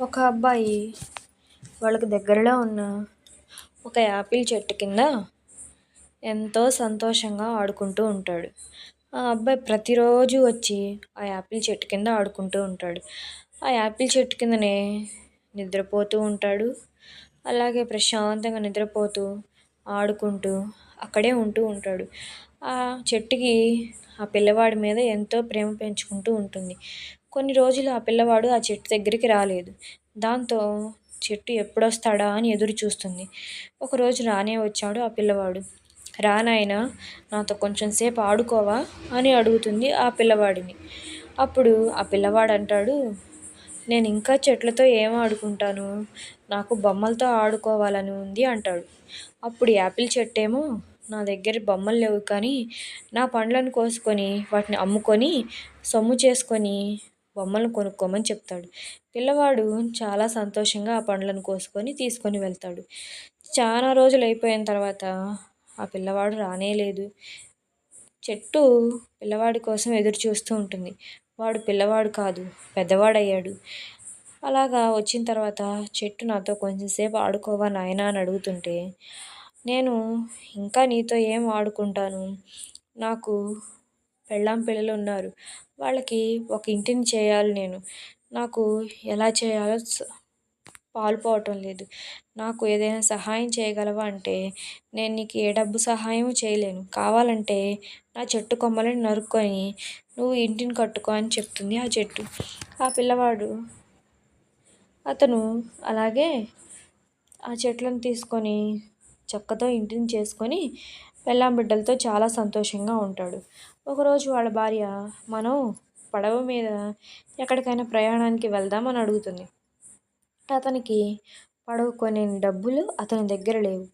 ఒక అబ్బాయి వాళ్ళకి దగ్గరలో ఉన్న ఒక యాపిల్ చెట్టు కింద ఎంతో సంతోషంగా ఆడుకుంటూ ఉంటాడు. ఆ అబ్బాయి ప్రతిరోజు వచ్చి ఆ యాపిల్ చెట్టు కింద ఆడుకుంటూ ఉంటాడు. ఆ యాపిల్ చెట్టు కిందనే నిద్రపోతూ ఉంటాడు. అలాగే ప్రశాంతంగా నిద్రపోతూ, ఆడుకుంటూ అక్కడే ఉంటూ ఉంటాడు. ఆ చెట్టుకి ఆ పిల్లవాడి మీద ఎంతో ప్రేమ పెంచుకుంటూ ఉంటుంది. కొన్ని రోజులు ఆ పిల్లవాడు ఆ చెట్టు దగ్గరికి రాలేదు. దాంతో చెట్టు ఎప్పుడొస్తాడా అని ఎదురు చూస్తుంది. ఒకరోజు రానే వచ్చాడు ఆ పిల్లవాడు. "రా నాయనా, నాతో కొంచెం సేపు ఆడుకోవా" అని అడుగుతుంది ఆ పిల్లవాడిని. అప్పుడు ఆ పిల్లవాడు అంటాడు, "నేను ఇంకా చెట్లతో ఏం ఆడుకుంటాను, నాకు బొమ్మలతో ఆడుకోవాలని ఉంది" అంటాడు. అప్పుడు యాపిల్ చెట్టేమో, "నా దగ్గర బొమ్మలు లేవు కానీ నా పండ్లను కోసుకొని వాటిని అమ్ముకొని సొమ్ము చేసుకొని బొమ్మలను కొనుక్కోమని" చెప్తాడు. పిల్లవాడు చాలా సంతోషంగా ఆ పండ్లను కోసుకొని తీసుకొని వెళ్తాడు. చాలా రోజులు అయిపోయిన తర్వాత ఆ పిల్లవాడు రానే లేదు. చెట్టు పిల్లవాడి కోసం ఎదురు చూస్తూ ఉంటుంది. వాడు పిల్లవాడు కాదు, పెద్దవాడయ్యాడు. అలాగా వచ్చిన తర్వాత చెట్టు, "నాతో కొంచెం సేపు ఆడుకోవా నాయనా" అని అడుగుతుంటే, "నేను ఇంకా నీతో ఏం ఆడుకుంటాను, నాకు పెళ్ళాం పిల్లలు ఉన్నారు, వాళ్ళకి ఒక ఇంటిని చేయాలి నేను, నాకు ఎలా చేయాలో పాలుపోవటం లేదు, నాకు ఏదైనా సహాయం చేయగలవా" అంటే, "నేను నీకు ఏ డబ్బు సహాయం చేయలేను, కావాలంటే నా చెట్టు కొమ్మలని నరుక్కొని నువ్వు ఇంటిని కట్టుకో" అని చెప్తుంది ఆ చెట్టు. ఆ పిల్లవాడు అతను అలాగే ఆ చెట్లను తీసుకొని చెక్కతో ఇంటిని చేసుకొని పెళ్ళాం బిడ్డలతో చాలా సంతోషంగా ఉంటాడు. ఒకరోజు వాళ్ళ భార్య, "మనం పడవ మీద ఎక్కడికైనా ప్రయాణానికి వెళ్దాం" అని అడుగుతుంది. అతనికి పడవ కొనే డబ్బులు అతని దగ్గర లేవు.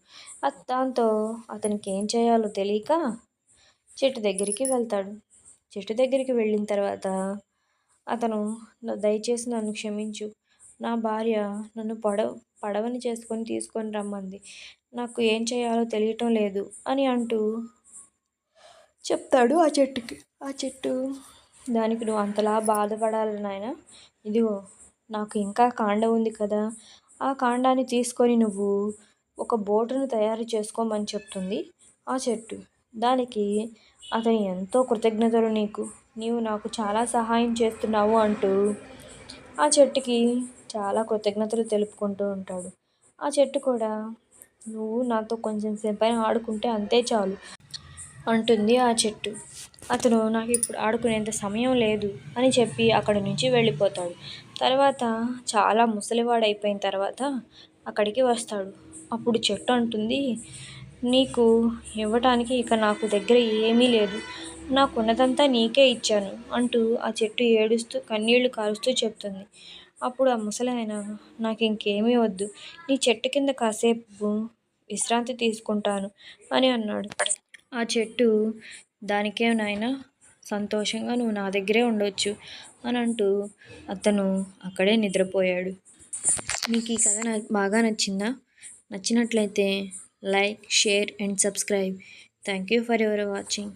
దాంతో అతనికి ఏం చేయాలో తెలియక చెట్టు దగ్గరికి వెళ్తాడు. చెట్టు దగ్గరికి వెళ్ళిన తర్వాత అతను, "దయచేసి నన్ను క్షమించు, నా భార్య నన్ను పడవని చేసుకొని తీసుకొని రమ్మంది, నాకు ఏం చేయాలో తెలియటం లేదు" అని అంటూ చెప్తాడు ఆ చెట్టుకి. ఆ చెట్టు, "దానికి నువ్వు అంతలా బాధపడాలి నాయనా, ఇదిగో నాకు ఇంకా కాండం ఉంది కదా, ఆ కాండాన్ని తీసుకొని నువ్వు ఒక బోటును తయారు చేసుకోమని" చెప్తుంది ఆ చెట్టు. దానికి అతను, "ఎంతో కృతజ్ఞతలు నీకు, నీవు నాకు చాలా సహాయం చేస్తున్నావు" అంటూ ఆ చెట్టుకి చాలా కృతజ్ఞతలు తెలుపుకుంటూ ఉంటాడు. ఆ చెట్టు కూడా, "నువ్వు నాతో కొంచెం సేపైనా ఆడుకుంటే అంతే చాలు" అంటుంది ఆ చెట్టు. అతను, "నాకు ఇప్పుడు ఆడుకునేంత సమయం లేదు" అని చెప్పి అక్కడి నుంచి వెళ్ళిపోతాడు. తర్వాత చాలా ముసలివాడైపోయిన తర్వాత అక్కడికి వస్తాడు. అప్పుడు చెట్టు అంటుంది, "నీకు ఇవ్వటానికి ఇక నాకు దగ్గర ఏమీ లేదు, నాకున్నదంతా నీకే ఇచ్చాను" అంటూ ఆ చెట్టు ఏడుస్తూ కన్నీళ్లు కారుస్తూ చెప్తుంది. అప్పుడు ఆ ముసలాయన, "నాకు ఇంకేమీ వద్దు, నీ చెట్టు కింద కాసేపు విశ్రాంతి తీసుకుంటాను" అని అన్నాడు. ఆ చెట్టు, "దానికేం నాయనా, సంతోషంగా నువ్వు నా దగ్గరే ఉండొచ్చు" అని అంటూ అతను అక్కడే నిద్రపోయాడు. మీకు ఈ కథ బాగా నచ్చిందా? నచ్చినట్లయితే like, share and subscribe. Thank you for your watching.